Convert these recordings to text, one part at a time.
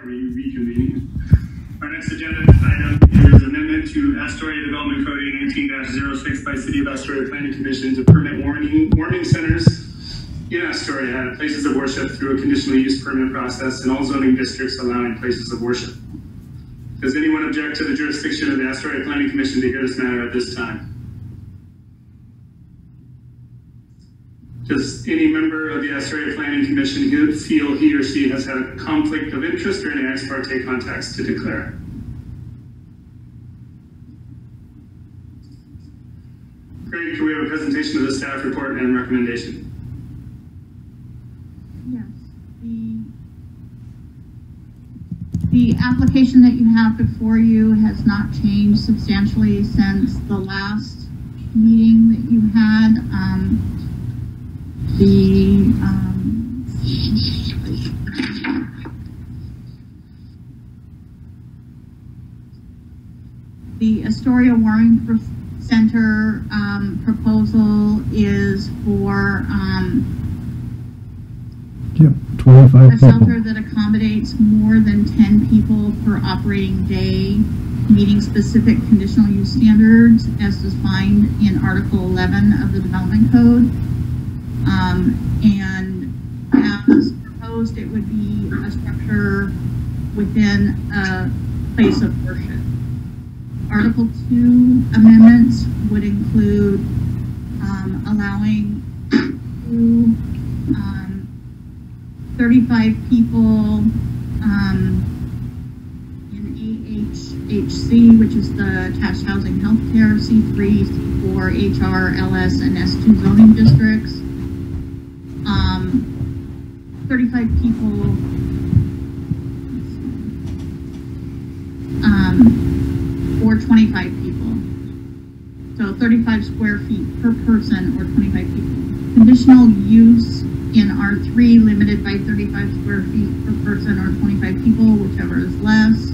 reconvening. Our next agenda item is amendment to Astoria Development Code 19-06 by City of Astoria Planning Commission to permit warming centers in Astoria at places of worship through a conditional use permit process in all zoning districts allowing places of worship. Does anyone object to the jurisdiction of the Astoria Planning Commission to hear this matter at this time? Does any member of the Astoria Planning Commission feel he or she has had a conflict of interest or any ex parte contacts to declare? Great. Can we have a presentation of the staff report and recommendation? Yes. The application that you have before you has not changed substantially since the last meeting that you had. The Astoria Warming Center proposal is for 25 a shelter that accommodates more than 10 people per operating day, meeting specific conditional use standards as defined in Article 11 of the Development Code. And as proposed, it would be a structure within a place of worship. Article 2 amendments would include allowing 35 people in AHHC, which is the Attached Housing Healthcare, C3, C4, HR, LS, and S2 zoning districts. 35 people or 25 people. So 35 square feet per person or 25 people. Conditional use in R3 limited by 35 square feet per person or 25 people, whichever is less.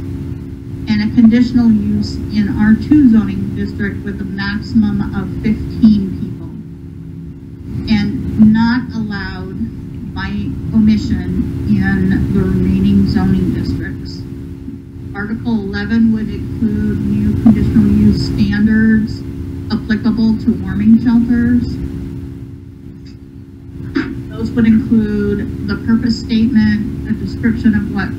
And a conditional use in R2 zoning district with a maximum of 15 people. And not allowed by omission in the remaining zoning districts. Article 11 would include new conditional use standards applicable to warming shelters. Those would include the purpose statement, a description of what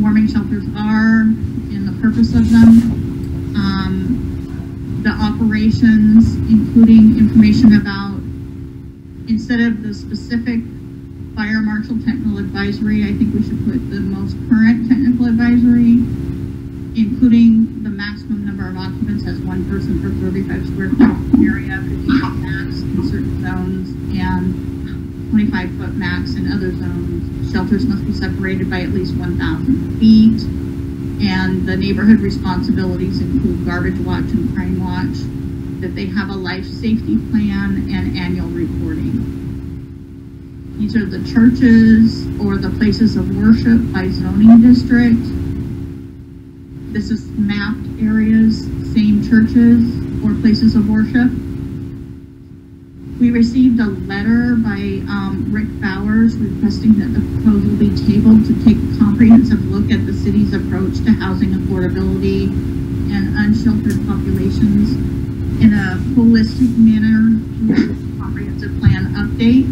warming shelters are and the purpose of them, the operations, including information about, instead of the specific fire marshal technical advisory, I think we should put the most current technical advisory, including the maximum number of occupants as one person per 35 square foot area, 50 foot max in certain zones, and 25 foot max in other zones. Shelters must be separated by at least 1,000 feet, and the neighborhood responsibilities include garbage watch and crime watch, that they have a life safety plan and annual reporting. These are the churches or the places of worship by zoning district. This is mapped areas, same churches or places of worship. We received a letter by Rick Bowers requesting that the proposal be tabled to take a comprehensive look at the city's approach to housing affordability and unsheltered populations in a holistic manner through a comprehensive plan update.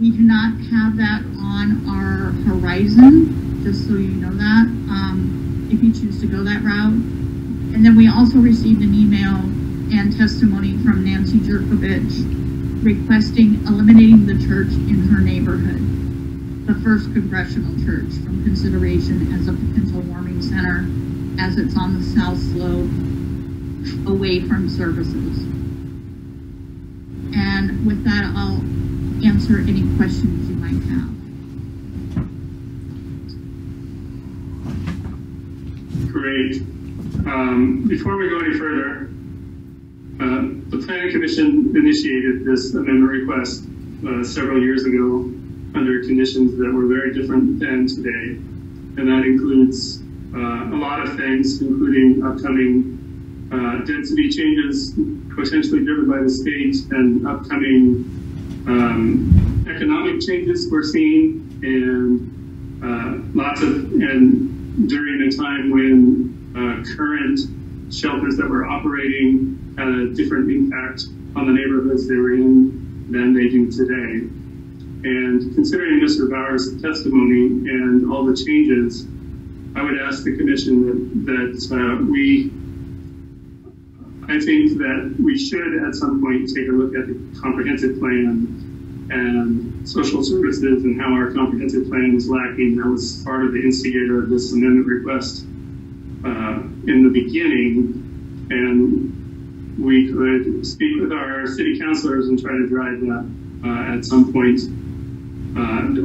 We do not have that on our horizon, just so you know that, if you choose to go that route. And then we also received an email and testimony from Nancy Jerkovich requesting eliminating the church in her neighborhood, the First Congressional Church, from consideration as a potential warming center as it's on the south slope away from services. And with that, I'll answer any questions you might have. Great. Before we go any further, the Planning Commission initiated this amendment request several years ago under conditions that were very different than today. And that includes a lot of things, including upcoming density changes potentially driven by the state and upcoming economic changes we're seeing and and during the time when current shelters that were operating had a different impact on the neighborhoods they were in than they do today. And considering Mr. Bauer's testimony and all the changes, I would ask the commission I think that we should at some point take a look at the comprehensive plan and social services and how our comprehensive plan is lacking. That was part of the instigator of this amendment request in the beginning, and we could speak with our city councilors and try to drive that at some point,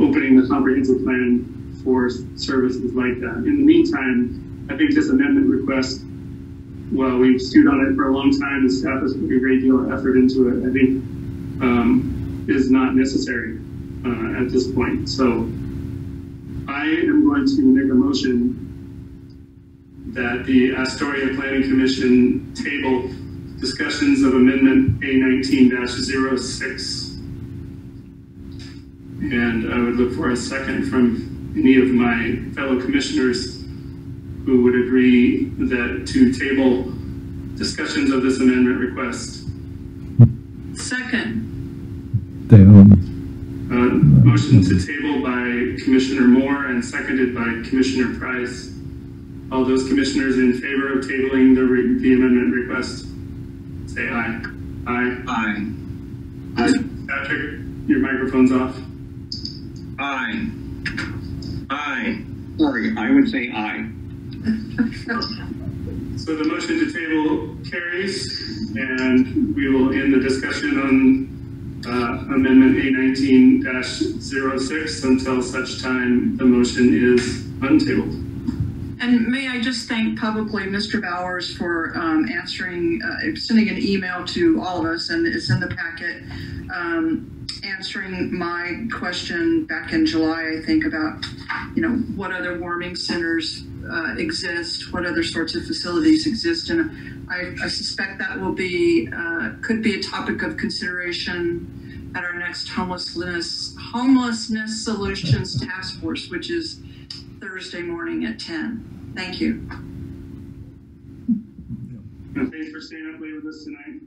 opening the comprehensive plan for services like that. In the meantime, I think this amendment request, well, we've stewed on it for a long time. The staff has put a great deal of effort into it. I think is not necessary at this point. So I am going to make a motion that the Astoria Planning Commission table discussions of Amendment A19-06. And I would look for a second from any of my fellow commissioners who would agree that to table discussions of this amendment request. Second. Motion to table by Commissioner Moore and seconded by Commissioner Price. All those commissioners in favor of tabling the amendment request, say aye. Aye. Aye. Aye. Patrick, your microphone's off. Aye. Aye. Sorry, I would say aye. So the motion to table carries, and we will end the discussion on Amendment A19-06 until such time the motion is untabled. And may I just thank publicly Mr. Bowers for answering, sending an email to all of us, and it's in the packet, answering my question back in July, I think, about, what other warming centers exist, what other sorts of facilities exist. And I suspect that will be, could be a topic of consideration at our next homelessness solutions task force, which is Thursday morning at 10. Thank you. And thanks for staying up late with us tonight.